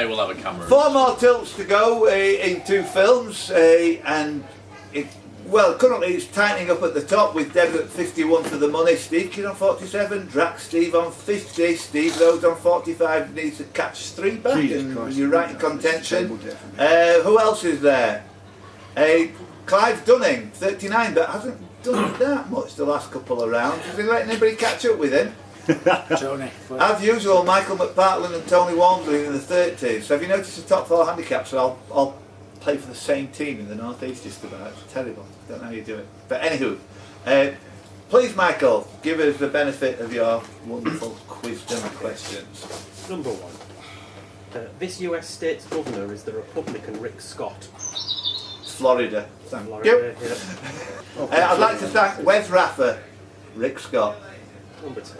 we'll have a camera. 4 more tilts to go in 2 films, and currently it's tightening up at the top with Debs at 51 for the money, Steve Kidd on 47, Drax Steve on 50, Steve Rhodes on 45, needs to catch 3 back, and you're right in contention. Who else is there? Clive Dunning, 39, but hasn't done that much the last couple of rounds. Has he let anybody catch up with him? Tony. As usual, Michael McPartland and Tony Walmsley in the 30s. So have you noticed the top 4 handicaps are all play for the same team in the North East just about? It's terrible. Don't know how you do it. But anywho, please Michael, give us the benefit of your wonderful wisdom questions. Number 1. This US state's governor is the Republican Rick Scott. Florida. Thank Florida, you. yeah. I'd like to thank Wes Raffer, Rick Scott. Number 2.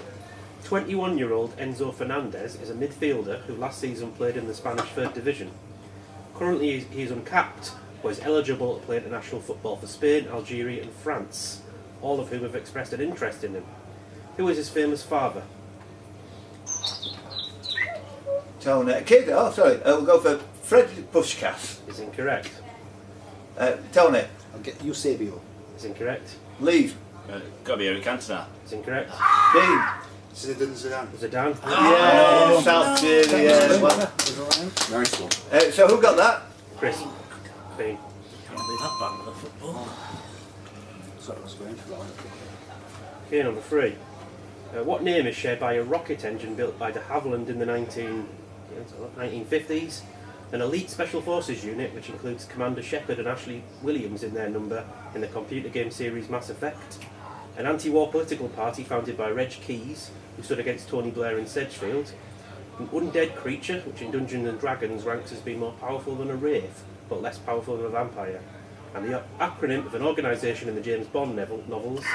21-year-old Enzo Fernandez is a midfielder who last season played in the Spanish 3rd Division. Currently he is uncapped, but is eligible to play international football for Spain, Algeria and France, all of whom have expressed an interest in him. Who is his famous father? Tony. Kid, oh sorry, we'll go for Frederick Pushkas. Is incorrect. Tony. I'll get Eusebio. Is incorrect. Leave. Got to be Eric Cantona. Is incorrect. Dean. Zidane. Zidane. Yeah, South Syria. Nice one. So who got that? Chris. Bean. Can't be that bad with the football. Sorry, I was going for that. Okay, number 3. What name is shared by a rocket engine built by de Havilland in the 1950s? An elite special forces unit which includes Commander Shepard and Ashley Williams in their number in the computer game series Mass Effect. An anti-war political party founded by Reg Keyes, who stood against Tony Blair in Sedgefield. An undead creature which in Dungeons and Dragons ranks as being more powerful than a wraith, but less powerful than a vampire. And the acronym of an organisation in the James Bond novels.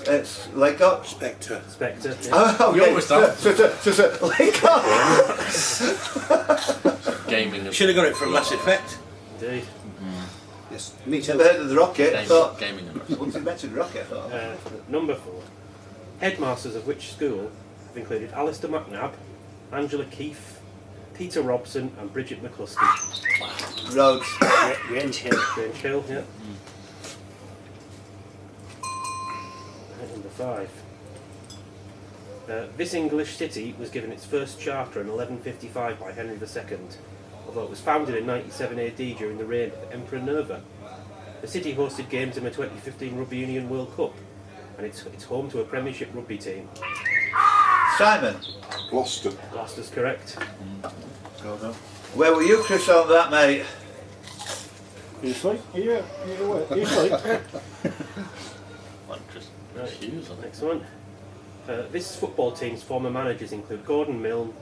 It's Laycock. Spectre. Spectre. Yeah. Oh, okay. You always thought. Laycock. Gaming. Should have got it from Mass Effect. Indeed. Yes, me Never too. heard of the rocket. I thought, Gaming. once you mentioned rocket, I thought. Number 4. Headmasters of which school have included Alistair McNabb, Angela Keefe, Peter Robson and Bridget McCluskey. Rhodes. Range Hill. Grange Hill, yeah. Right, number 5. This English city was given its first charter in 1155 by Henry II, although it was founded in 97 AD during the reign of Emperor Nerva. The city hosted games in the 2015 Rugby Union World Cup, and it's home to a Premiership rugby team. Simon. Gloucester. Gloucester's correct. Where were you, Chris, on that, mate? You sleep? You sleep? Right, next one. This football team's former managers include Gordon Milne,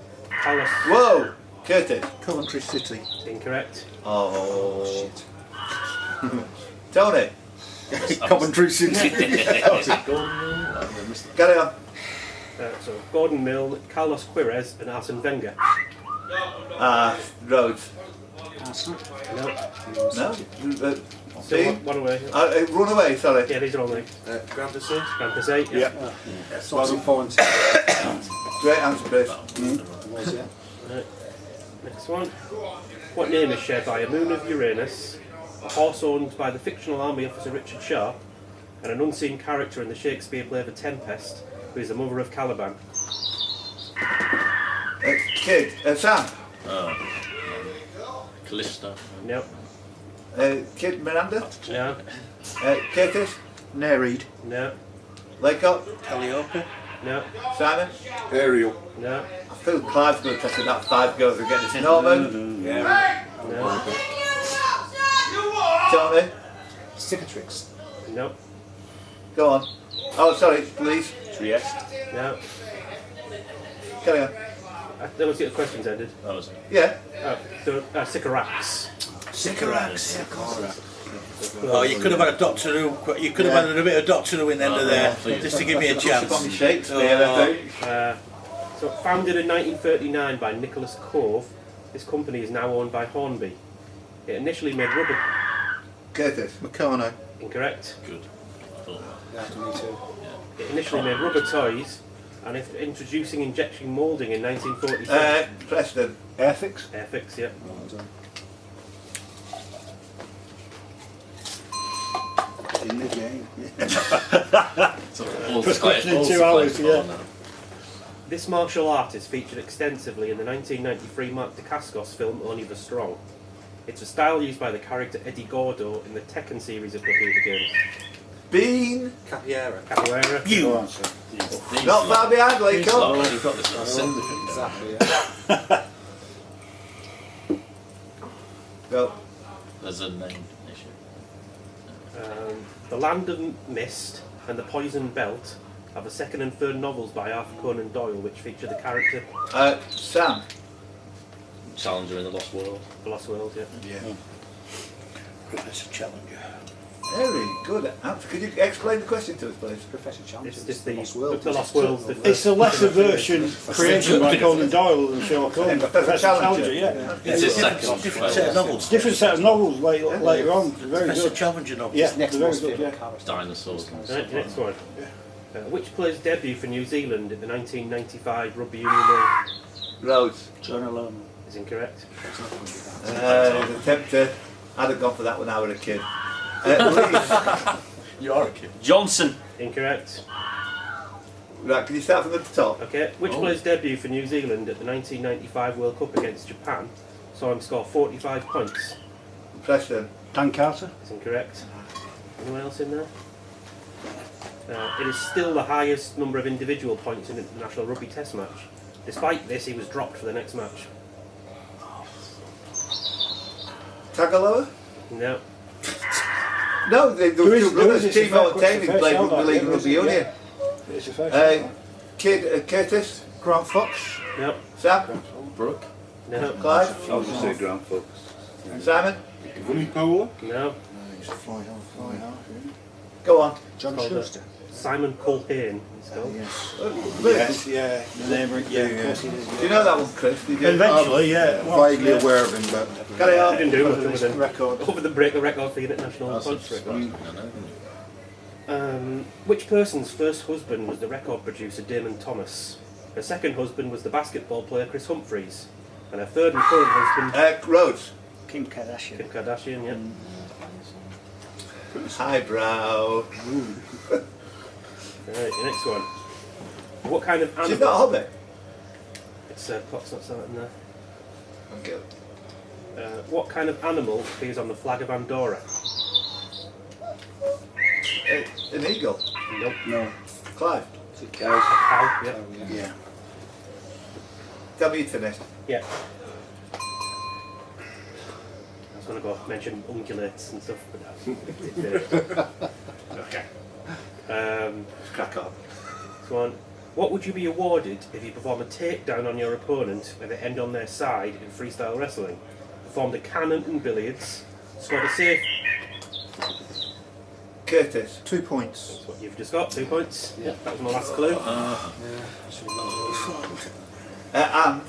Carlos... Whoa! Curtis. Coventry City. Incorrect. Oh, shit. Tony. Coventry City. Carry on. So Gordon Milne, Carlos Queiroz and Arsene Wenger. Rhodes. Arsenal. No. No? Still Steve? one away. Run away, sorry. Yeah, these are all me. Grand Passage. Grand Passage, yeah. Swansea Point. Great answer, Chris. Was, yeah. Right. Next one. What name is shared by a moon of Uranus, a horse owned by the fictional army officer Richard Sharp, and an unseen character in the Shakespeare play The Tempest, who is the mother of Caliban? Kid. Sam. Callisto. No. Kid Miranda. No. Curtis. Nereid. No. Laycock. Calliope. No. Simon. Ariel. No. I feel Clive's going to take about 5 goes to get this. Norman. Yeah. No. Tony. Cicatrix. No. Go on. Oh, sorry, please. Trieste. No. Carry on. That was the questions ended. That was it. Yeah. Sycorax. Sycorax. Oh, you could have had a Doctor Who. You could have had a bit of Doctor Who in the end of there, just to give me a chance. Got me Shakespeare, I think. So founded in 1939 by Nicholas Cove, this company is now owned by Hornby. It initially made rubber... Curtis. Meccano. Incorrect. Good. Yeah, me too. It initially made rubber toys And if introducing injection moulding in 1946. Preston. Airfix. Airfix, yeah. In the game. First question in 2 hours, yeah. This martial art is featured extensively in the 1993 Mark Dacascos film Only the Strong. It's a style used by the character Eddie Gordo in the Tekken series of computer games. Bean. Capoeira. Capoeira. Go on, sir. Not far behind, Laycock. You've got this one. Syndicate. Exactly, yeah. Go. There's a name issue. The Land of Mist and The Poison Belt are the second and third novels by Arthur Conan Doyle which feature the character Sam. Challenger in the Lost World. The Lost World, yeah. Professor Challenger. Very good answer. Could you explain the question to us, please? Professor Challenger. It's just the Lost World. The Lost World's the It's a lesser version created by Conan Doyle than Sherlock Holmes. Professor Challenger. Yeah. It's his second. Different set of novels. Different set of novels later on. Very Professor good. Challenger novels. Yeah, Next they're most very good. favourite Yeah. character. Dinosaurs. Right, next one. Which player's debut for New Zealand in the 1995 Rugby Union World Rhodes. John alone. is incorrect. The tempter. I'd have gone for that when I was a kid. Leeds. You are a kid. Johnson. Incorrect. Right, can you start from the top? Okay, which player's debut for New Zealand at the 1995 World Cup against Japan saw him score 45 points? Preston. Dan Carter. Is incorrect. Anyone else in there? It is still the highest number of individual points in an international rugby test match. Despite this, he was dropped for the next match. Tagaloa? No. No, the two brothers, it's a Timo and fair- Taming, fair played shout rugby out, league yeah, and rugby yeah. union. It's a fair Kid Curtis? Grant Fox. No. Sam? Brooke. No. Clive? I was just saying Grant Fox. Simon? Willie Powell? No. Go on. John Called Schuster. Simon Culhane. He's called. Yes, yeah. The neighbouring, yeah, of course he is. Do you know that one, Chris? Did you? Eventually, yeah. Vaguely aware of him, but Carry He on. didn't do much other than record. over the break the record for the international points record. Which person's first husband was the record producer Damon Thomas? Her second husband was the basketball player Chris Humphries, and her third and current husband Rhodes. Kim Kardashian. Kim Kardashian. Yeah. Highbrow. Right, the next one. What kind of She's animal? not a hobbit. It's clock's not starting there. Okay. What kind of animal appears on the flag of Andorra? An eagle. Nope. No. Clive. Cow. Yeah. Yeah. Tell me you finished. Yeah. I was going to go mention ungulates and stuff, but Okay. Crack on. So on. What would you be awarded if you perform a takedown on your opponent with the end on their side in freestyle wrestling? Performed a cannon in billiards, scored a safe. Curtis. 2 points. That's what you've just got, 2 points. Yeah. That was my last clue. And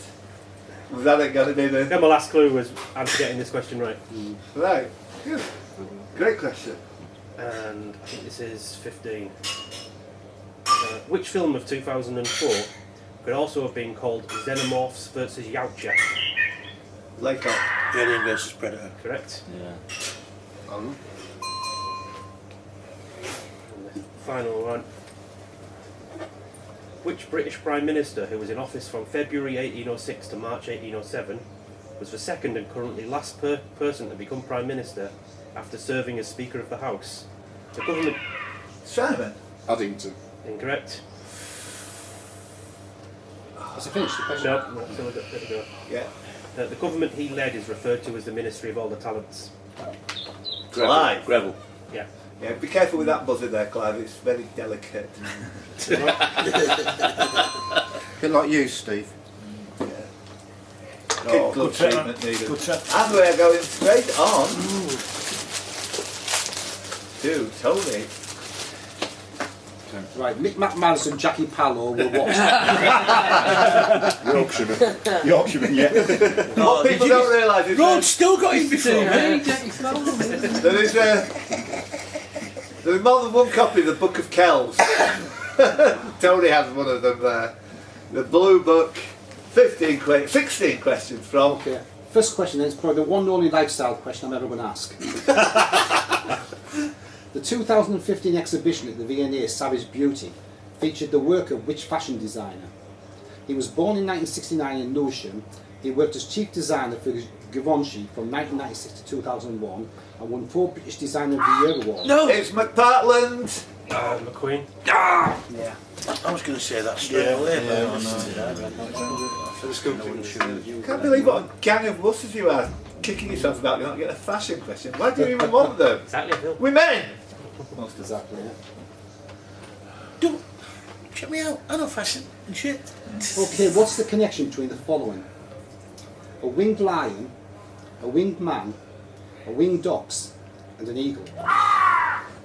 was that going to be the Then my last clue was answer getting this question right. right? Good. Great question. And I think this is 15. Which film of 2004 could also have been called Xenomorphs vs. Yorkshire? Laycock. Alien versus Predator. Correct. Yeah. And the final one. Which British Prime Minister who was in office from February 1806 to March 1807 was the second and currently last person to become Prime Minister after serving as Speaker of the House? The government... Simon. Addington. Incorrect. Has it finished the question? No, still a bit to go. Yeah. The government he led is referred to as the Ministry of All the Talents. Clive. Gravel. Yeah. Yeah. Be careful with that buzzer there, Clive. It's very delicate. bit like you, Steve. Kid glove treatment needed. Good set. And we're going straight on to Tony. Right, Mick McManus, Jackie Pallow will watch. Yorkshireman. Yorkshireman, yeah. What people don't realise is Rhodes still got in before me. there's more than one copy of the Book of Kells. Tony has one of them there. The Blue Book, 16 questions from. Okay. First question then, it's probably the one and only lifestyle question I'm ever going to ask. The 2015 exhibition at the V&A Savage Beauty featured the work of which fashion designer? He was born in 1969 in Lewisham. He worked as chief designer for Givenchy from 1996 to 2001 and won 4 British Designer of the Year awards. No! It's McPartland. McQueen. Yeah. I was going to say that straight away. Can't believe what a gang of wusses you are, kicking yourself about you're not getting a fashion question. Why do you even want them? Exactly, Phil. Women! Most exactly, yeah. Don't check me out. I know fashion and shit. Okay, what's the connection between the following? A winged lion, a winged man, a winged ox, and an eagle.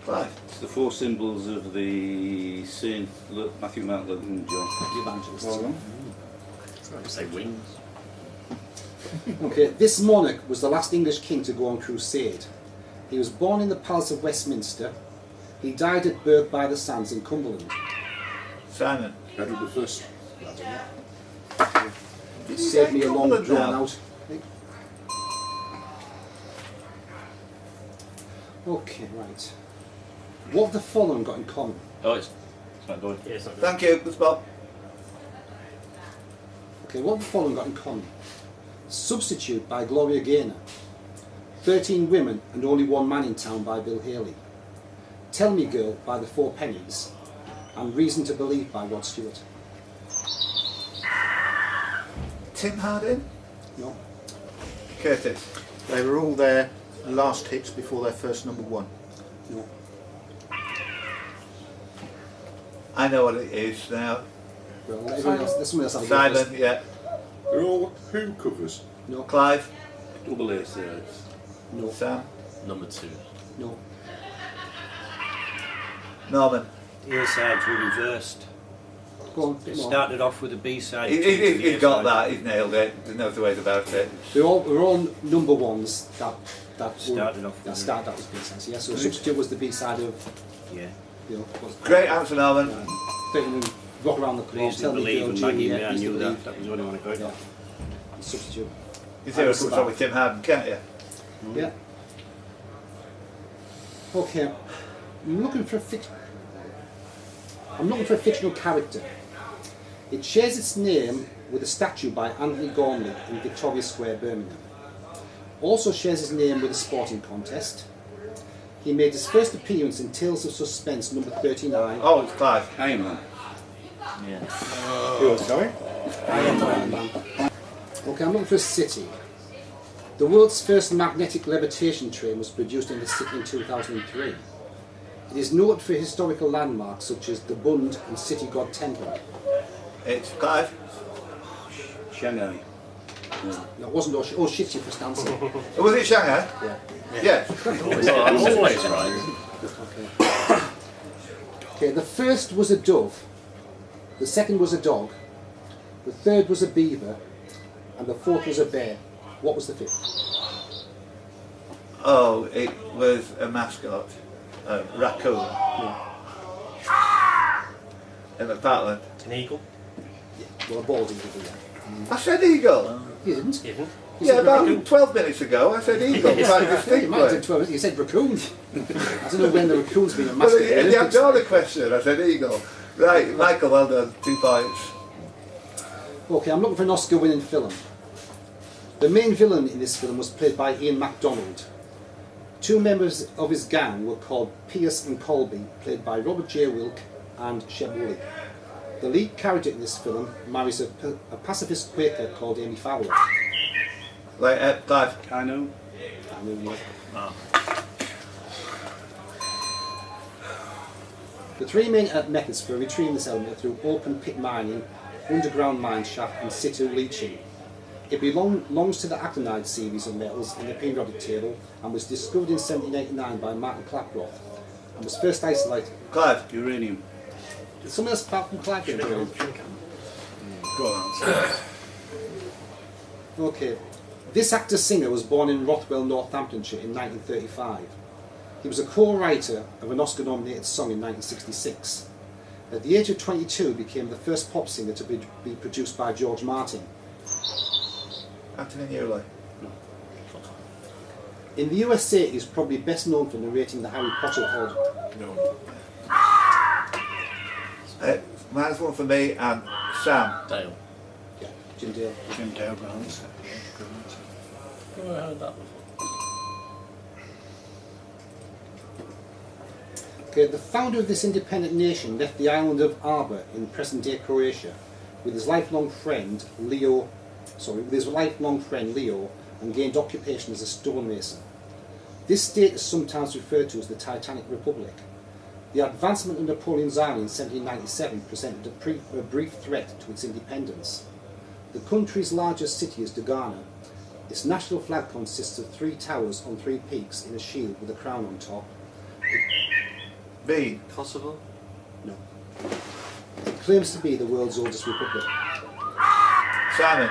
Clive. It's the 4 symbols of the Saint Matthew, Mark, Luke and John. The evangelists. Say wings. Okay, this monarch was the last English king to go on crusade. He was born in the Palace of Westminster. He died at Burgh by the Sands in Cumberland. Simon. Edward the First. It saved me a long Cumberland drawn now? out. Okay, right. What have the following got in common? Oh, it's not going. Yeah, it's not good. Thank you, good spot. Okay, what have the following got in common? Substitute by Gloria Gaynor. 13 Women and Only One Man in Town by Bill Haley. Tell Me Girl by the Four Pennies. And Reason to Believe by Rod Stewart. Tim Harding. No? Curtis. They were all their last hits before their first number 1. No. I know what it is now. Well, everyone else, there's someone else have a go first. Simon, yeah. They're all Who covers. No. Clive. Double A sides. No. Sam. Number 2. No. Norman. The A-sides were reversed. Go on. It Come on. started off with a B-side. He's got that, he's nailed it. There's no two ways about it. We're all number ones that Started off that with started out as B-sides. Yeah, so Substitute was the B-side of, Yeah. you know, was Great answer, Norman. Rock Around the Clock, Reason Tell to Me Believe Girl, and Maggie Juliet, Me, I Reason to knew Believe. that. That was the only one I got. Yeah. And Substitute. You see what comes wrong with Tim Harding, can't you? Yeah. Okay. I'm looking for a fictional character. It shares its name with a statue by Anthony Gormley in Victoria Square, Birmingham. Also shares his name with a sporting contest. He made his first appearance in Tales of Suspense number 39. Oh, it's Clive. Iron Man. Yeah. Who was, sorry? Okay, I'm looking for a city. The world's first magnetic levitation train was produced in the city in 2003. It is noted for historical landmarks such as the Bund and City God Temple. It's Clive. Shanghai. No, it wasn't oh shit you for answer. Was it Shanghai? Yeah. Yeah. Always right. Okay, the first was a dove, the second was a dog, the third was a beaver, and the fourth was a bear. What was the fifth? Oh, it was a mascot. A raccoon. In McPartland. An eagle. Well, a bald eagle, yeah. I said eagle. You didn't? Even. You Yeah, said about raccoon. 12 minutes ago I said eagle. Quite You might have distinctly. said 12, you said raccoon. I don't know when the raccoon's been a But mascot. in the outdoor question I said eagle. Right, Michael, well done. 2 points. Okay, I'm looking for an Oscar-winning film. The main villain in this film was played by Ian MacDonald. 2 members of his gang were called Pierce and Colby, played by Robert J. Wilk and Sheb Woolley. The lead character in this film marries a pacifist Quaker called Amy Fowler. Like, Clive. I know. I mean, the 3 main methods for retrieving this element are through open pit mining, underground mine shaft and situ leaching. It belongs to the actinide series of metals in the periodic table and was discovered in 1789 by Martin Klaproth and was first isolated. Clive. Uranium. Did someone else apart from Clive get it? Go on. Okay. This actor-singer was born in Rothwell, Northamptonshire in 1935. He was a co-writer of an Oscar-nominated song in 1966. At the age of 22, he became the first pop singer to be produced by George Martin. Anthony Newley. In the USA, he's probably best known for narrating the Harry Potter Odd. Minus one for me and Sam. Dale. Yeah, Jim Dale. Jim Dale Grant. Oh, I heard that before. Okay, the founder of this independent nation left the island of Arbor in present-day Croatia with his lifelong friend Leo, and gained occupation as a stonemason. This state is sometimes referred to as the Titanic Republic. The advancement of Napoleon's army in 1797 presented a brief threat to its independence. The country's largest city is Dagana. Its national flag consists of 3 towers on 3 peaks in a shield with a crown on top. B. Kosovo? No. It claims to be the world's oldest republic. Simon.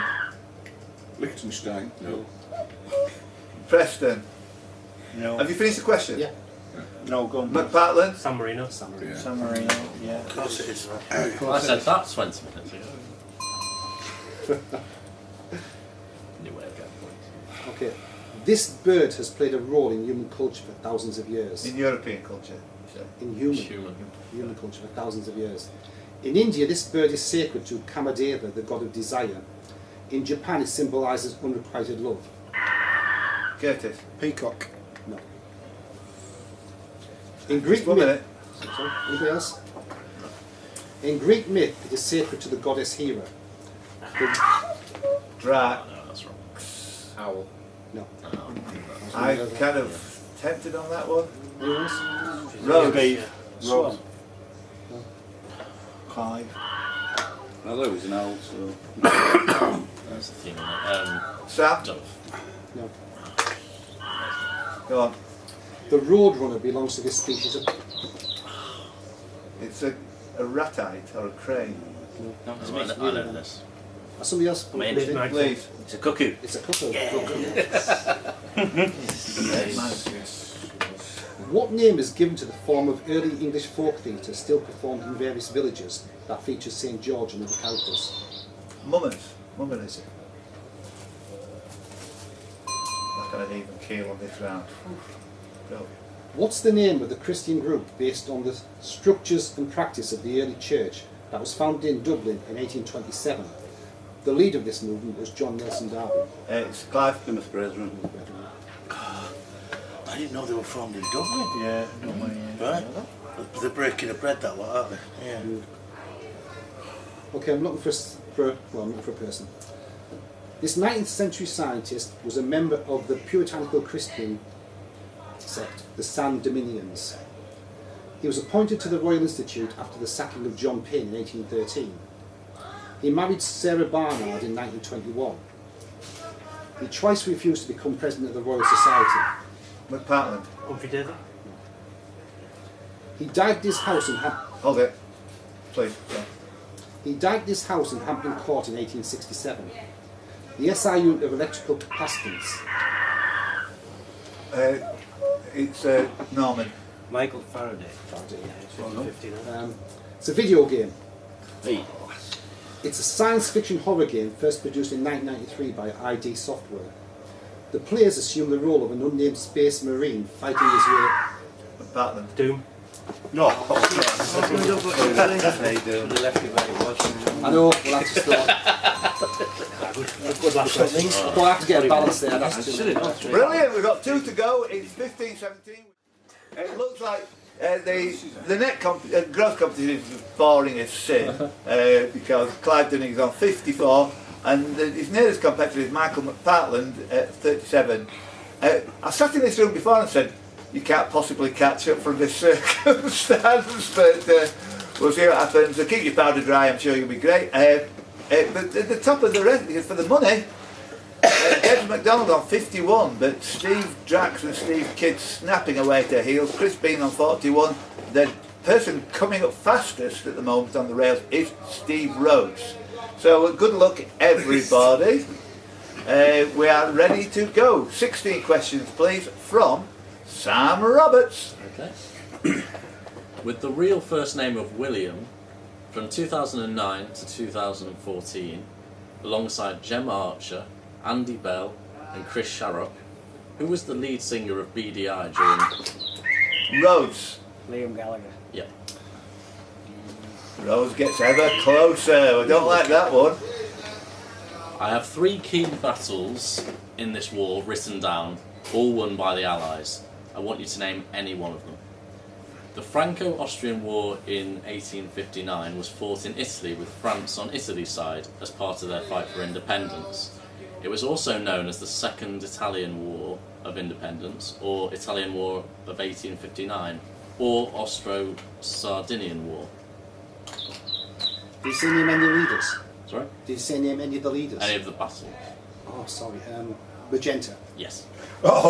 Liechtenstein? No. Preston. No. Have you finished the question? Yeah. No, go on. McPartland. San Marino. San Marino. San Marino, yeah. Of course it is. I said that 20 minutes ago. New way of getting points. Okay. This bird has played a role in human culture for thousands of years. In European culture. So. In Human. human culture for thousands of years. In India, this bird is sacred to Kamadeva, the god of desire. In Japan, it symbolises unrequited love. Curtis. Peacock? No. In Greek One myth, minute. sorry, anybody else? In Greek myth, it is sacred to the goddess Hera. Drax. No, that's wrong. Owl. No. I kind of tempted on that one. Anyone else? Rhodes. Rhodes. Clive. I thought it was an owl, so. That's the theme on it. Sam. Dove. No. Go on. The roadrunner belongs to this species of... It's a ratite or a crane. I know this. Somebody else? I'm in. Please. It's a cuckoo. It's a cuckoo. Yes. What name is given to the form of early English folk theatre still performed in various villages that features St George and other characters? Mummers. Mummers. Not going to even keel on this round. Go. What's the name of the Christian group based on the structures and practice of the early church that was founded in Dublin in 1827? The leader of this movement was John Nelson Darby. It's Clive. Plymouth Brethren. I didn't know they were formed in Dublin. Yeah, no money. Right? They're breaking of bread that lot, aren't they? Yeah. Okay, I'm looking for a person. This 19th century scientist was a member of the puritanical Christian sect, the San Dominions. He was appointed to the Royal Institute after the sacking of John Pym in 1813. He married Sarah Barnard in 1921. He twice refused to become president of the Royal Society. McPartland. Humphrey Davy. He died at his house in Hold it. Please. Yeah. He died at his house in Hampton Court in 1867. The SI unit of electrical capacitance. It's Norman. Michael Faraday. It's a video game. Hey. It's a science fiction horror game first produced in 1993 by ID Software. The players assume the role of an unnamed space marine fighting his way. McPartland. Doom. No. I know, we'll have to start. Good last one. We'll have to get a balance there. That's too Brilliant. We've got 2 to go. It's 15-17. It looks like the net gross competition is boring as sin because Clive Dunning is on 54 and his nearest competitor is Michael McPartland at 37. I sat in this room before and said, you can't possibly catch up from this circumstance, but we'll see what happens. So keep your powder dry, I'm sure you'll be great. But at the top of the rest, for the money, Debs McDonald on 51, but Steve Drax and Steve Kidd snapping away to heels. Chris Bean on 41. The person coming up fastest at the moment on the rails is Steve Rhodes. So good luck, everybody. We are ready to go. 16 questions, please, from Sam Roberts. Okay. With the real first name of William From 2009 to 2014, alongside Gemma Archer, Andy Bell and Chris Sharrock, who was the lead singer of BDI during... Rhodes. Liam Gallagher. Yeah. Rhodes gets ever closer. I don't like that one. I have 3 key battles in this war written down, all won by the Allies. I want you to name any one of them. The Franco-Austrian War in 1859 was fought in Italy with France on Italy's side as part of their fight for independence. It was also known as the Second Italian War of Independence, or Italian War of 1859, or Austro-Sardinian War. Did you say name any leaders? Sorry? Did you say name any of the leaders? Any of the battles? Oh, sorry. Magenta. Yes. Oh!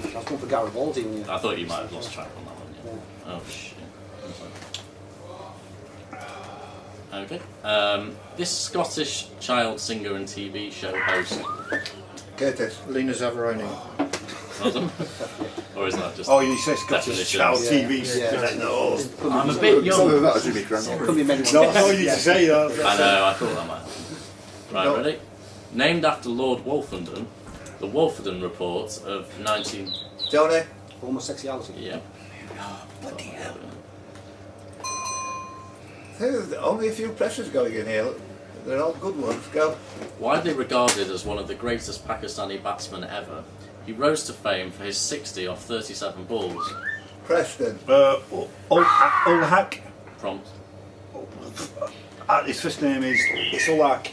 I was going for Garibaldi. When you... I thought you might have lost track on that one. Yeah. Oh shit. Okay. This Scottish child singer and TV show host. Curtis. Lena Zavaroni. Or is that just? Oh, you say Scottish child TV. Yeah. I'm a bit young. Some of that are Jimmy Grant. Couldn't be many No, I you to say that. I know. I thought that might happen. Right, No. ready? Named after Lord Wolfenden, the Wolfenden Report of 19. Tony. Homosexuality. Yeah. There's only a few pressures going in here. They're all good ones. Go. Widely regarded as one of the greatest Pakistani batsmen ever, he rose to fame for his 60 off 37 balls. Preston. Old Hack. Prompt. His first name is Isolak.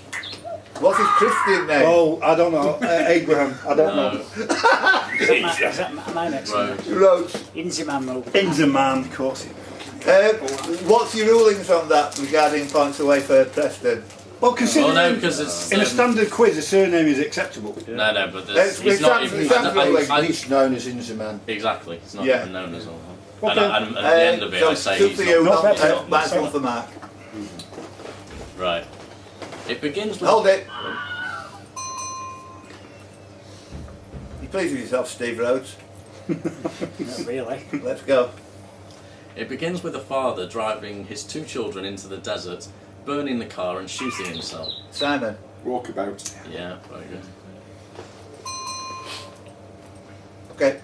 What's his Christian name? Oh, I don't know. Abraham. I don't know. Is that my next one? Rhodes. Rhodes. Inzimam. Inzimam, of course. What's your rulings on that regarding points away for Preston? Well, considering Oh no, because it's in a standard quiz, a surname is acceptable. No, but It's- he's it's not Samson- even. Samson He's known as Inzaman. Exactly, it's not Yeah. even known as all. Okay. And at the end of it, so I say two he's for you, not. not, Not better. mine's one for Mark. Right. It begins with. Hold it. You pleased with yourself, Steve Rhodes? Not really. Let's go. It begins with a father driving his 2 children into the desert, burning the car and shooting himself. Simon. Walkabout. Yeah, very good. Okay.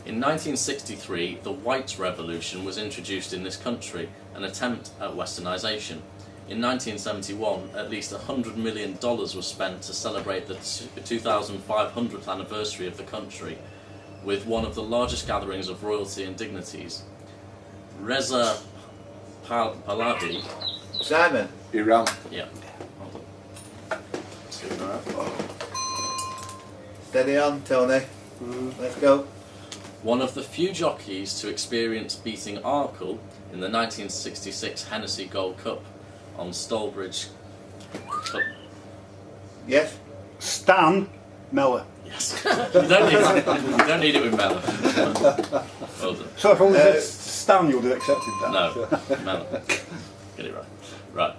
In 1963, the White Revolution was introduced in this country, an attempt at westernisation. In 1971, at least $100 million was spent to celebrate the 2500th anniversary of the country, with one of the largest gatherings of royalty and dignities. Reza Pahlavi. Simon. Iran. Yeah. Steady on, Tony. Let's go. One of the few jockeys to experience beating Arkle in the 1966 Hennessy Gold Cup on Stolbridge Cup. Yes. Stan Mellor. Yes. You don't need it with Mellor. Well done. So if I was Stan, you would have accepted that. No, Mellor. Get it right. Right.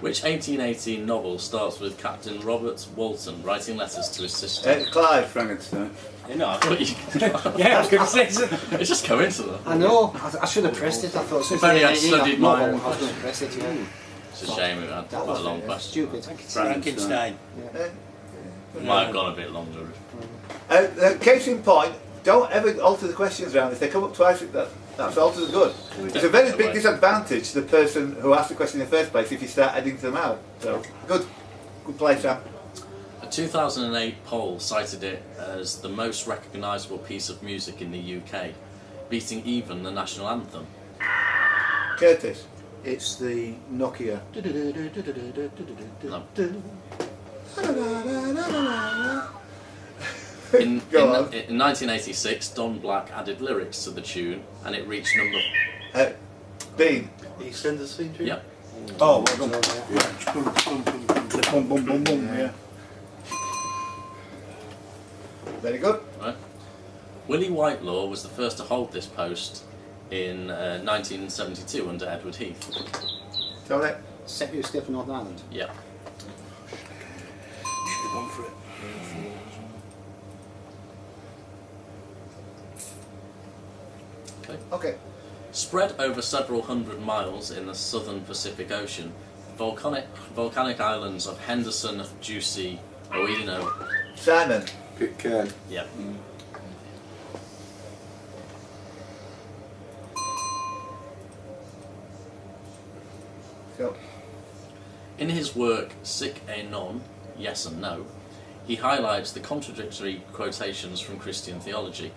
Which 1818 novel starts with Captain Robert Walton writing letters to his sister? Clive. Frankenstein. No, I But Yeah, I was going to say so. it's just coincidence. I know. I should have pressed it. I thought. If only I'd studied mine. I was going to press it. Yeah. It's a shame it had quite a long question. Stupid. Frankenstein. Might have gone a bit longer. Case in point, don't ever alter the questions around. If they come up twice, that's all to the good. It's a very big disadvantage to the person who asked the question in the first place if you start editing them out. So, good play, Sam. A 2008 poll cited it as the most recognisable piece of music in the UK, beating even the national anthem. Curtis. It's the Nokia. No. Go In on. 1986, Don Black added lyrics to the tune, and it reached number. Bean. EastEnders theme tune? Yep. Oh, well done. Boom, boom, boom, boom, yeah. Very good. Right. Willie Whitelaw was the first to hold this post in 1972 under Edward Heath. Tony. Secretary of State for Northern Ireland. Yep. Should have gone for it. Okay. Okay. Spread over several hundred miles in the southern Pacific Ocean, volcanic islands of Henderson, Juicy, Oedino. Simon. Pitcairn. Yeah. Go. In his work Sic et Non, Yes and No, he highlights the contradictory quotations from Christian theology.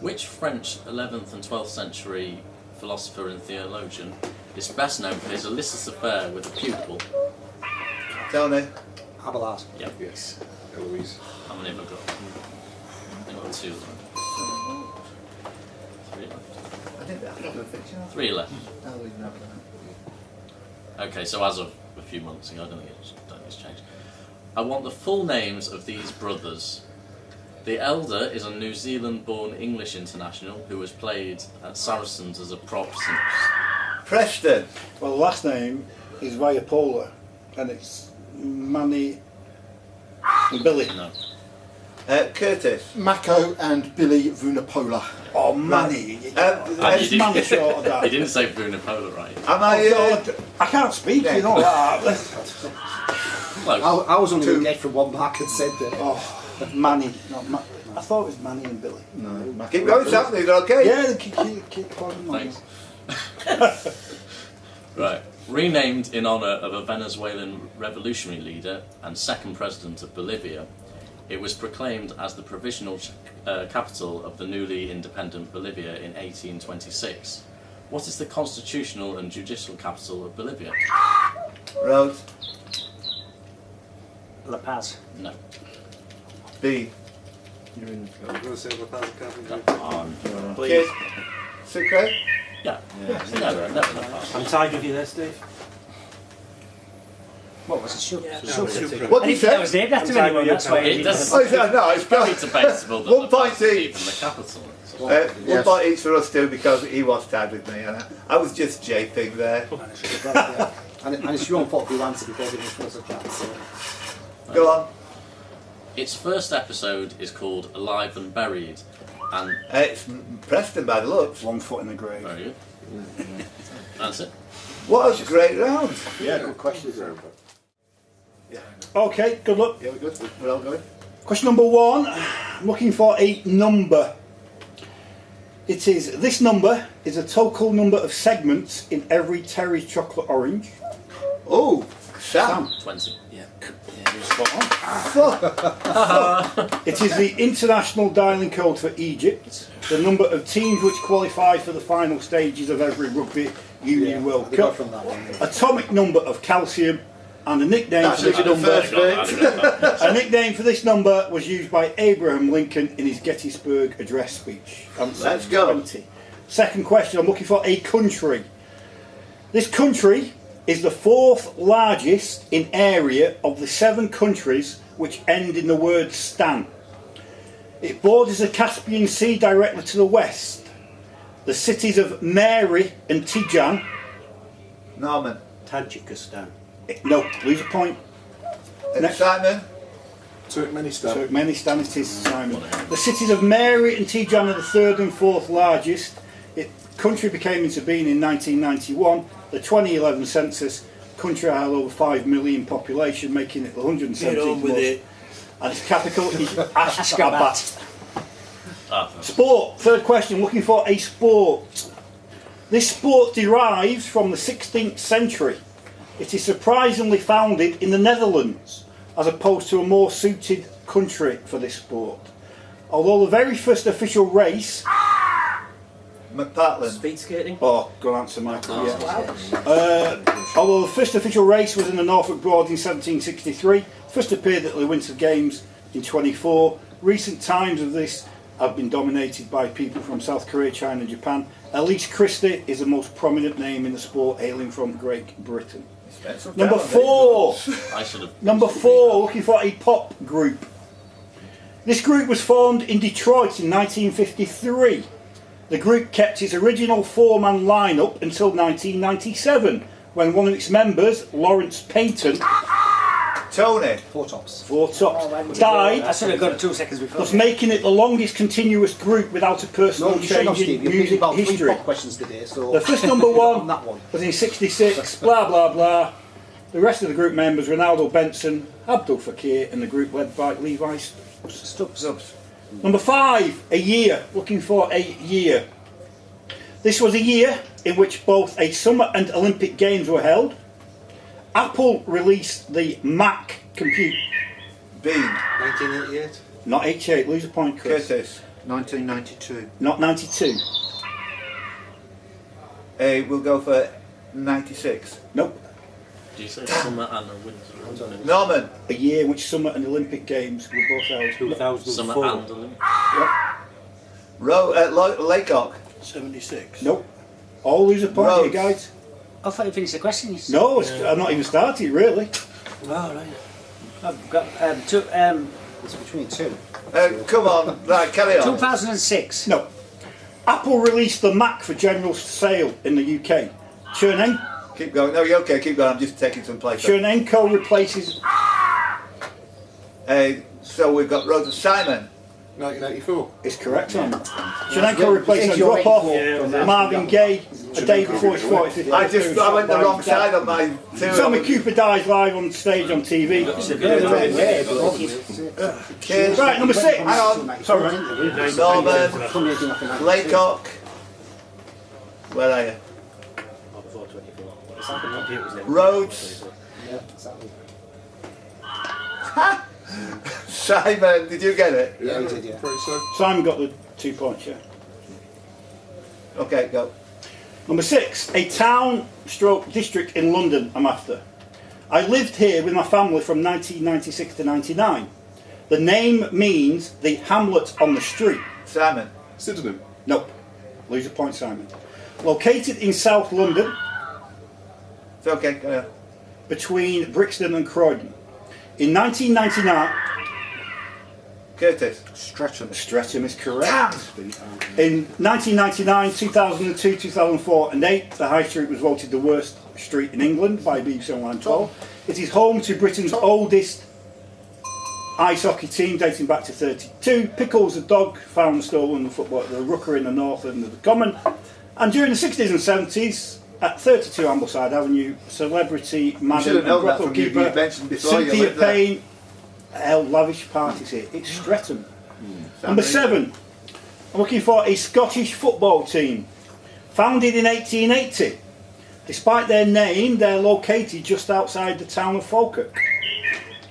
Which French 11th and 12th century philosopher and theologian is best known for his illicit affair with a pupil? Tony. Abelard. Yep. Yes. Eloise. How many have I got? I've got 2 left. 3 left. I think that's not a fiction. 3 left. No, we didn't have that. Okay, so as of a few months ago, I don't think it's changed. I want the full names of these brothers. The elder is a New Zealand-born English international who was played at Saracens as a prop since. Preston. Well, the last name is Vaiapola, and it's Manny and Billy. No. Curtis. Mako and Billy Vunapola. Oh, Manny. It's Manny short of that. He didn't say Vunapola, right? Am I? I can't speak, Yeah. you know that. Close. I was only going to get from one mark and said that. Oh, Manny. Not I thought it was Manny and Billy. No. Keep going, Sam. Is it okay? Yeah, keep calling them. Thanks. Right. Renamed in honour of a Venezuelan revolutionary leader and second president of Bolivia, it was proclaimed as the provisional capital of the newly independent Bolivia in 1826. What is the constitutional and judicial capital of Bolivia? Rhodes. La Paz. No. B. You're in. I was going to say the Kid. Sucre. Yeah. Never enough. I'm tied with you there, Steve. What was it? Sugar. What I did you didn't think that say? was named after anyone, that's why I It didn't does. Oh, no, it's Very got debatable that 1 La point Paz is each. even the capital. 1 point each for us too because he was tied with me and I was just japing there. And it's your own fault you answered before the was a chat. So. Go on. Its first episode is called Alive and Buried, and It's Preston by the looks. 1 foot in the grave. very good. That's it. What a great round. Yeah, good question. Okay, good luck. Yeah, we're good. We're all going. Question number 1. I'm looking for a number. It is, this number is a total number of segments in every Terry chocolate orange. Oh, Sam. 20. Yeah. It is the international dialing code for Egypt, the number of teams which qualify for the final stages of every Rugby Union World We got Cup, from that one. atomic number of calcium, and a nickname That's for this the number. first bit. A nickname for this number was used by Abraham Lincoln in his Gettysburg Address speech. Answer Let's go. 20. Second question, I'm looking for a country. This country is the 4th largest in area of the 7 countries which end in the word Stan. It borders the Caspian Sea directly to the west. The cities of Mary and Tijan. Norman. Tajikistan. No, lose a point. Next. Simon. Turkmenistan. Turkmenistan it is, Simon. The cities of Mary and Tijan are the 3rd and 4th largest. The country became into being in 1991. The 2011 census, country had over 5 million population, making it the 117th Get on with most. it. And its capital is Ashgabat. Ah, Sport, third question, looking for a sport. This sport derives from the 16th century. It is surprisingly founded in the Netherlands, as opposed to a more suited country for this sport. Although the very first official race... McPartland. Speed skating. Oh, go on, answer, Michael. Although the first official race was in the Norfolk Broad in 1763, first appeared at the Winter Games in 24. Recent times of this have been dominated by people from South Korea, China and Japan. Elise Christie is the most prominent name in the sport, hailing from Great Britain. Number 4. I should have. Number 4, looking for a pop group. This group was formed in Detroit in 1953. The group kept its original 4-man lineup until 1997, when one of its members, Lawrence Payton, Tony. Four tops. Four tops. I Died, should have got it 2 seconds before. thus making it the longest continuous group without a personal No, you shouldn't have, change Steve. in You're picking music about 3 history. pop questions today, so... The first number on one that one. was in 66, blah blah blah. The rest of the group members, Ronaldo Benson, Abdul Fakir, and the group led by Levi Stubbs. Number 5, a year. Looking for a year. This was a year in which both a summer and Olympic Games were held. Apple released the Mac computer. Bean. 1988. Not 88, lose a point, Chris. Curtis. 1992. Not 92. We'll go for 96. Nope. Do you say summer and a winter? Norman. A year in which summer and Olympic Games were both held. 2004. Summer and Olympic. Laycock. 76. Nope. All lose a point, Rhodes. you guys. I thought you finished the questions. No, I've not even started, really. Oh, right. I've got two, It's between 2. Come on, right, carry on. 2006. No. Apple released the Mac for general sale in the UK. Keep going. No, you're okay, keep going. I'm just taking some place. Chernenko replaces... So we've got Rhodes and Simon. 1994. Is correct, Simon. Chernenko replaces Drop-Off, Marvin Gaye, a day before his 45th I went the wrong side on my Tommy Cooper dies live on stage on TV. Right, number 6. Hang on. Sorry. Norman. Laycock. Where are you? Oh, before 24. It's like the computer's never- Rhodes. Yeah, exactly. Simon, did you get it? Yeah, he did, yeah. Simon got the 2 points, yeah. Okay, go. Number 6, a town stroke district in London I'm after. I lived here with my family from 1996 to 99. The name means the hamlet on the street. Simon. Sydenham. Nope. Lose a point, Simon. Located in South London, It's okay, carry on. between Brixton and Croydon. In 1999, Curtis. Streatham is correct. In 1999, 2002, 2004 and 8, the High Street was voted the worst street in England by BBC Online 12. It is home to Britain's oldest ice hockey team dating back to 32. Pickles, a dog found stolen the football at the Rucker in the north end of the Common. And during the 60s and 70s, at 32 Ambleside Avenue, celebrity madam and brothel keeper Cynthia Payne held lavish parties here. It's Streatham. Number 7. I'm looking for a Scottish football team. Founded in 1880. Despite their name, they're located just outside the town of Falkirk.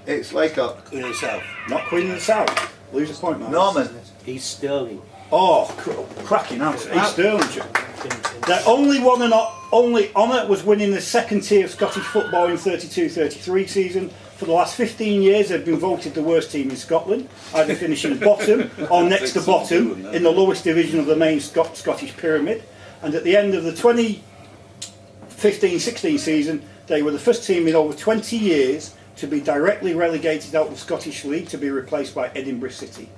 It's Laycock. Queen of the South. Not Queen of the South. Lose a point, man. Norman. East Stirling. Oh, cracking answer. East Stirlingshire. Their only honour was winning the second tier of Scottish football in 32-33 season. For the last 15 years, they've been voted the worst team in Scotland, either finishing bottom or next to bottom in the lowest division of the main Scottish pyramid. And at the end of the 2015-16 season, they were the first team in over 20 years to be directly relegated out of the Scottish League to be replaced by Edinburgh City.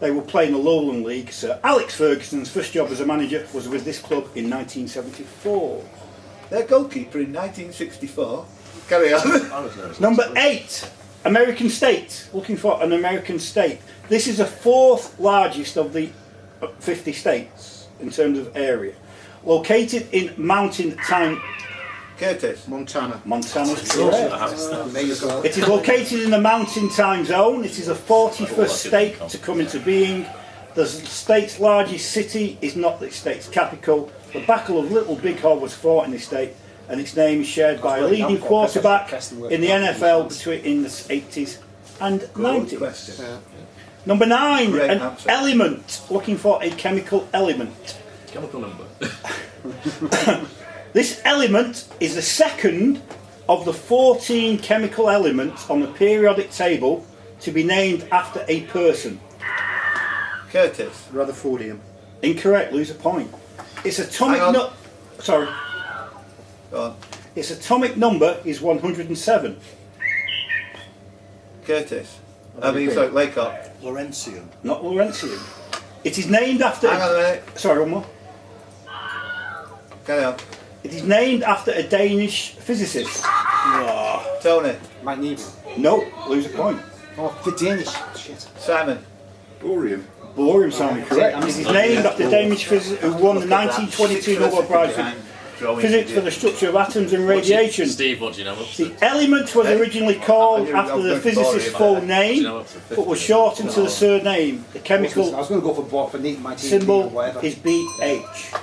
They will play in the Lowland League. Sir Alex Ferguson's first job as a manager was with this club in 1974. Their goalkeeper in 1964. Carry on. Number 8, American state. Looking for an American state. This is the 4th largest of the 50 states in terms of area. Located in mountain time. Curtis. Montana. Montana's correct. It is located in the mountain time zone. It is the 41st state to come into being. The state's largest city is not the state's capital. The Battle of Little Bighorn was fought in this state, and its name is shared by a leading quarterback in the NFL in the 80s and 90s. Number 9, an element. Looking for a chemical element. Chemical number. This element is the second of the 14 chemical elements on the periodic table to be named after a person. Curtis. Rutherfordium. Incorrect, lose a point. Its atomic sorry. Go on. Its atomic number is 107. Curtis. I mean, sorry, Laycock. Lawrencium. Not Lawrencium. It is named after... Hang on a minute. Sorry, one more. Carry on. It is named after a Danish physicist. Oh. Tony. Mike Needham. No, lose a point. Oh, the Danish. Shit. Simon. Borium. Borium sounded correct. And this is named after the Danish physicist who won the 1922 Nobel Prize for Physics for the structure of atoms and radiation. Steve, what do you know? The element was originally called after the physicist's full name, but was shortened to the surname. The chemical I was going to go for Bob, but my symbol or whatever. is BH.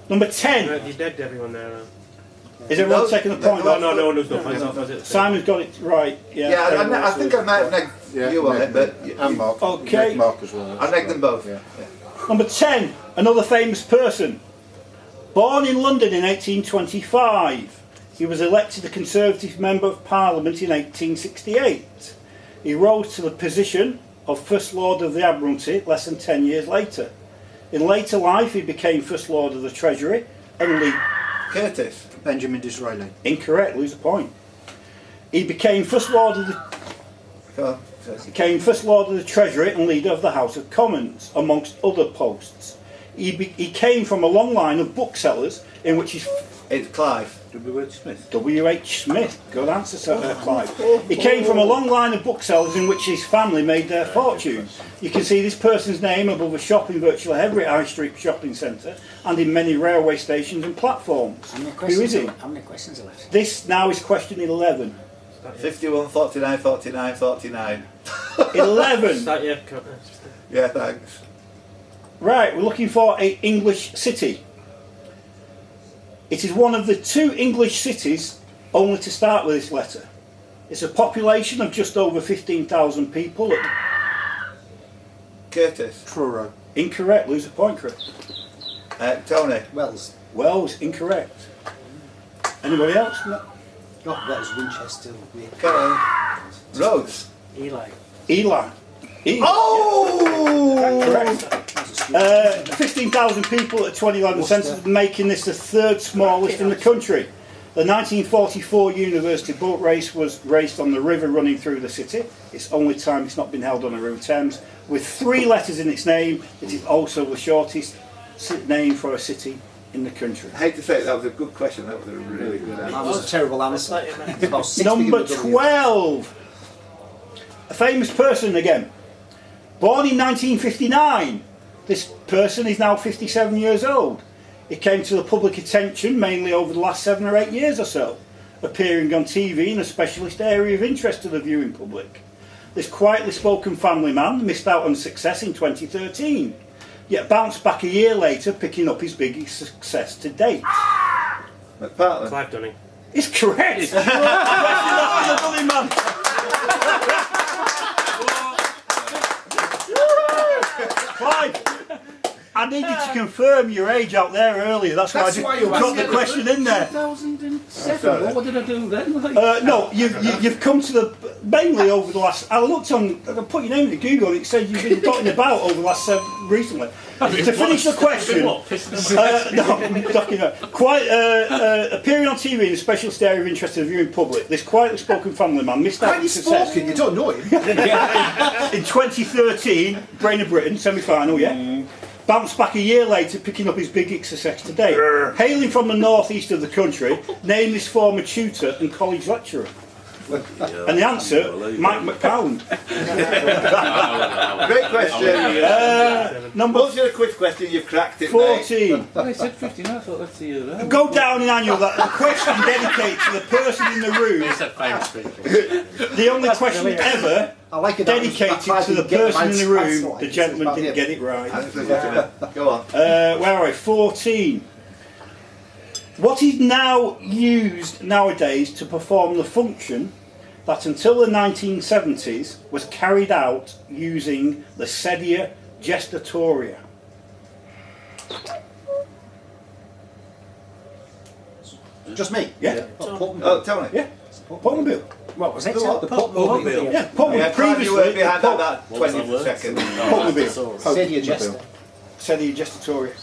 Number 10. You dead everyone there. Is everyone taking the point? No, no one knows no points off, has it? Simon's got it right. Yeah, I think I might have negged you on it, but... And Mark. Okay. Mark as well. I negged them both. Yeah. Number 10. Another famous person. Born in London in 1825, he was elected a Conservative Member of Parliament in 1868. He rose to the position of First Lord of the Admiralty less than 10 years later. In later life, he became First Lord of the Treasury and Curtis. Benjamin Disraeli. Incorrect, lose a point. He became First Lord of the Treasury and Leader of the House of Commons, amongst other posts. He came from a long line of booksellers in which his... It's Clive. W.H. Smith. W.H. Smith. Good answer, Sir Clive. He came from a long line of booksellers in which his family made their fortune. You can see this person's name above a shop in virtually every high street shopping centre and in many railway stations and platforms. Who is he? How many questions are left? This now is question 11. 51, 49, 49, 49. 11. Yeah, thanks. Right, we're looking for an English city. It is one of the 2 English cities only to start with this letter. It's a population of just over 15,000 people. Curtis. Truro. Incorrect, lose a point, Chris. Tony. Wells. Wells, incorrect. Anybody else? No. Oh, Wells, Winchester. Rhodes. Eli. Oh! Correct. 15,000 people at 2011 census, making this the 3rd smallest in the country. The 1944 University boat race was raced on the river running through the city. It's the only time it's not been held on the River Thames. With 3 letters in its name, it is also the shortest name for a city in the country. I hate to say it, that was a good question. That was a really good answer. That was a terrible answer. About 6 Number people W. 12. A famous person again. Born in 1959. This person is now 57 years old. It came to the public attention mainly over the last 7 or 8 years or so, appearing on TV in a specialist area of interest to the viewing public. This quietly spoken family man missed out on success in 2013, yet bounced back a year later, picking up his biggest success to date. McPartland. Clive Dunning. It's correct! Clive, I needed to confirm your age out there earlier. That's why I just got the question in there. 2007. What did I do then? No, you've come to the mainly over the last. I looked on. I put your name into Google and it said you've been dotting about over the last recently. To finish the question, appearing on TV in a specialist area of interest to the viewing public, this quietly spoken family man missed out on success. You don't know him. In 2013, Brain of Britain semi-final, bounced back a year later, picking up his biggest success to date. Hailing from the northeast of the country, name his former tutor and college lecturer. And the answer, Mike McPartland. Great question. What's your quiz question? You've cracked it, 14. mate. I said 15, I thought that's the year. Go down in annual that the question dedicated to the person in the room. He said famous people. The only question ever I like it dedicated to the person in the room. The gentleman didn't get it right. Go on. Where are we? 14. What is now used nowadays to perform the function that until the 1970s was carried out using the sedia gestatoria? Just me? Yeah. Oh, Tony. Yeah. Potmobile. What was it? The what? The Potmobile. Yeah, Potmobile. Yeah, Clive, you were Previously, behind that about What was 20 that word? seconds. Potmobile. Sedia Jester. Sedia gestatoria.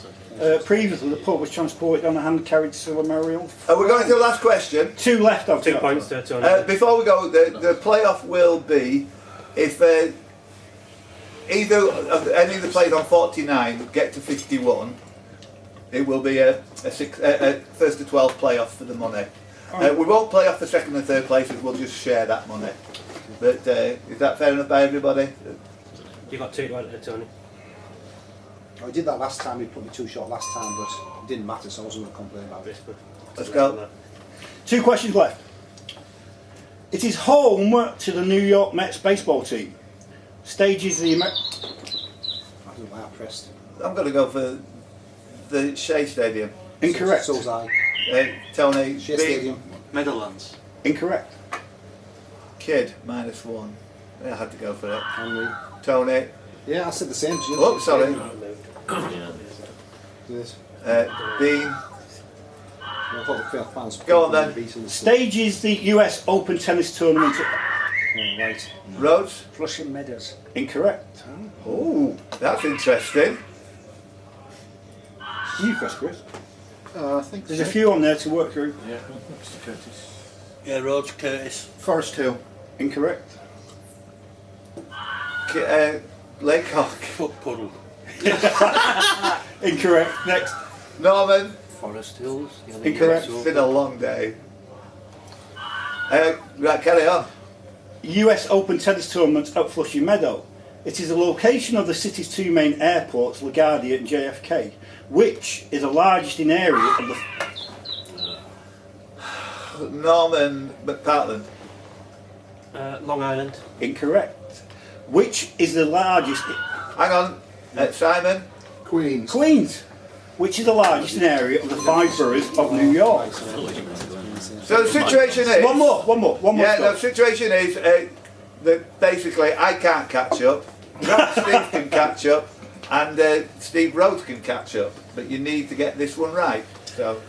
Previously, the pub was transported on a hand-carried memorial. We're going to the last question. 2 left, I've 2 got. points to Tony. Before we go, the playoff will be if either of any of the players on 49 get to 51, it will be a first to 12 playoff for the money. We won't play off the second and third places, we'll just share that money. But is that fair enough by everybody? You got 2 to enter, Tony. I did that last time, he put me too short last time, but it didn't matter, so I wasn't going to complain about it. Let's go. 2 questions left. It is home to the New York Mets baseball team. Stages the I don't know why I pressed. I'm going to go for the Shea Stadium. Incorrect. So was I. Tony, Shea B, Stadium. Meadowlands. Incorrect. Kid, -1. I had to go for it. Henry. Tony, Yeah, I said the same. Jim. oh, sorry. Yes. Dean, I thought the fans Go on then. beating the Stages the US Open tennis tournament. Oh, right. Rhodes. Flushing Meadows. Incorrect. Oh, that's interesting. You first, Chris. I think There's a few on there to work through. Yeah, Mr. Curtis. Yeah, Rhodes, Curtis. Forest Hill. Incorrect. Laycock. Foot puddle. Incorrect. Next. Norman. Forest Hills. Incorrect. It's been a long day. Right, carry on. US Open tennis tournament at Flushing Meadow. It is the location of the city's 2 main airports, LaGuardia and JFK, which is the largest in area of the... Norman McPartland. Long Island. Incorrect. Which is the largest... Hang on. Simon. Queens. Queens, which is the largest in area of the 5 boroughs of New York. So the situation is... One more. Yeah, Scott. the situation is that basically I can't catch up, Drax Steve can catch up, and Steve Rhodes can catch up. But you need to get this one right. So,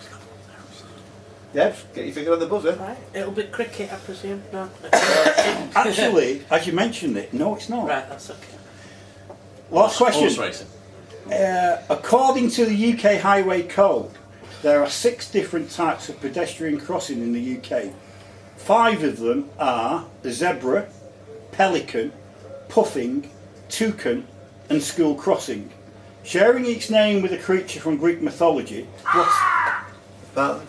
Debs, get your finger on the buzzer. Right. It'll be cricket, I presume. No. Actually, as you mentioned it, no it's not. Right, that's okay. Last question. Horse racing. According to the UK Highway Code, there are 6 different types of pedestrian crossing in the UK. 5 of them are the zebra, pelican, puffing, toucan and school crossing. Sharing each name with a creature from Greek mythology,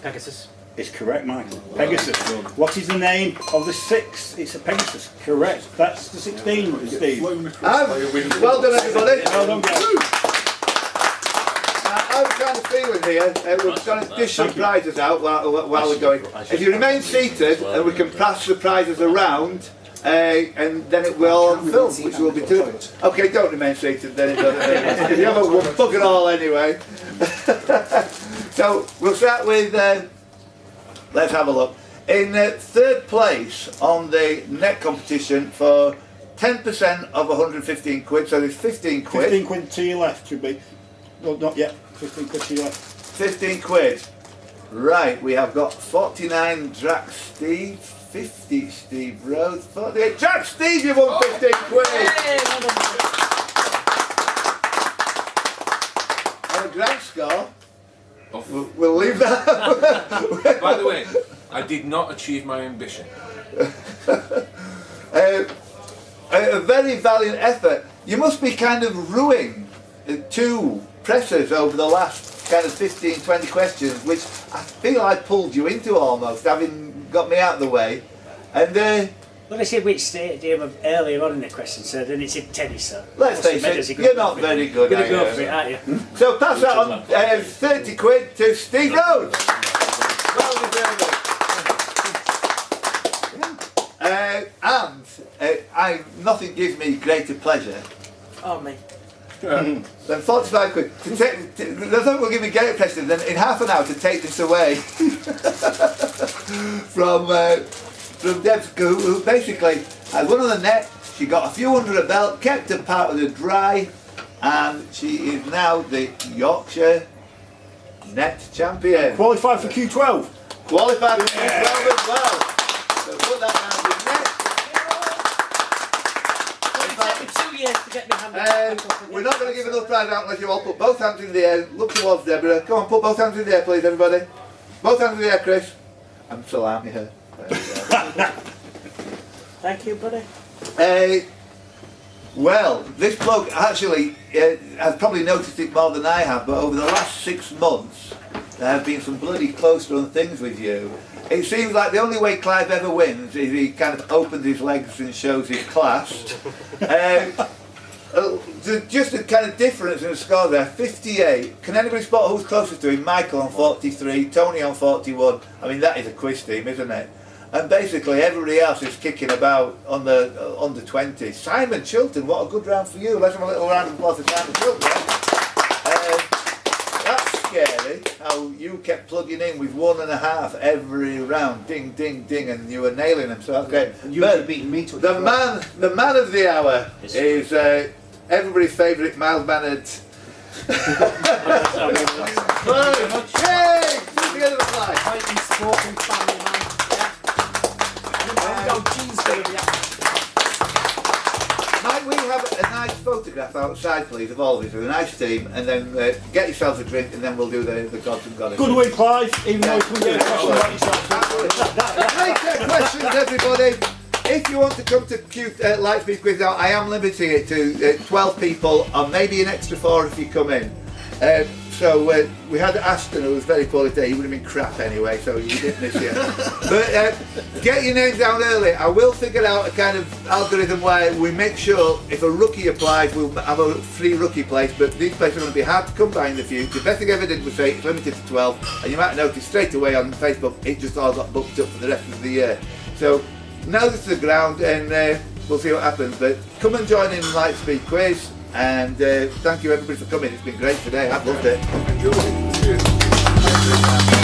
Pegasus. is correct, Michael. Pegasus. What is the name of the 6? It's a Pegasus. Correct. That's the 16, Steve. Well done, everybody. Well done, guys. I'm kind of feeling here. We're going to dish some prizes out while we're going. If you remain seated, and we can pass the prizes around, and then it will on film, which will be too. Okay, don't remain seated then. If you haven't won, fuck it all anyway. So we'll start with. Let's have a look. In 3rd place on the net competition for 10% of 115 quid, so there's 15 quid. 15 quid to your left should be. Well, not yet. 15 quid to your left. 15 quid. Right, we have got 49 Drax Steve, 50 Steve Rhodes, 48 Drax Steve, you won 15 quid! And a grand score. We'll leave that. By the way, I did not achieve my ambition. A very valiant effort. You must be kind of ruining 2 pressers over the last kind of 15-20 questions, which I feel I pulled you into almost, having got me out of the way. And well, I said which stadium earlier on in the question, so then it's in tennis, so... let's face it, you're not very good, You're are going to go for you? it, aren't you? So pass that on 30 quid to Steve Rhodes. Well deserved. Nothing gives me greater pleasure Oh, me. than 45 quid. Nothing will give me greater pleasure than in half an hour to take this away from Debs, who basically had one on the net. She got a few under her belt, kept her part of the dry, and she is now the Yorkshire net champion. Qualified for Q12. Qualified for Q12 as well. So put that down to net. It took me 2 years to get my hand We're not going to give enough prize out unless you all put both hands in the air. Look towards Deborah. Come on, put both hands in the air, please, everybody. Both hands in the air, Chris. And salami her. Thank you, buddy. Well, this bloke actually has probably noticed it more than I have, but over the last 6 months there have been some bloody close run things with you. it seems like the only way Clive ever wins is he kind of opens his legs and shows his class. Just a kind of difference in the score there, 58. Can anybody spot who's closest to him? Michael on 43, Tony on 41. I mean, that is a quiz team, isn't it? And basically everybody else is kicking about on the under 20. Simon Chiltern, what a good round for you. Let's have a little round of applause for Simon Chiltern. That's scary, how you kept plugging in with 1.5 every round. Ding, ding, ding, and you were nailing them, so that's great. And you were beating me to it. The man of the hour is everybody's favourite mild-mannered... Yay! To the end of the fly. Fighting sport and family man. Might we have a nice photograph outside, please, of all of us with a nice team, and then get yourselves a drink, and then we'll do the gods and goddesses. Good win, Clive, even though you couldn't get a question about yourself. Great questions, everybody. If you want to come to LightSpeed Quiz now, I am limiting it to 12 people, or maybe an extra 4 if you come in. So we had Aston, who was very poorly today. He would have been crap anyway, so you didn't miss you. But get your names down early. I will figure out a kind of algorithm where we make sure if a rookie applies, we'll have a free rookie place. But these places are going to be hard to come by in the future. The best thing I ever did was say it's limited to 12, and you might notice straight away on Facebook it just all got booked up for the rest of the year. So now this is the ground, and we'll see what happens. But come and join in LightSpeed Quiz. And thank you everybody for coming. It's been great today. I've loved it. Enjoyed it. Cheers.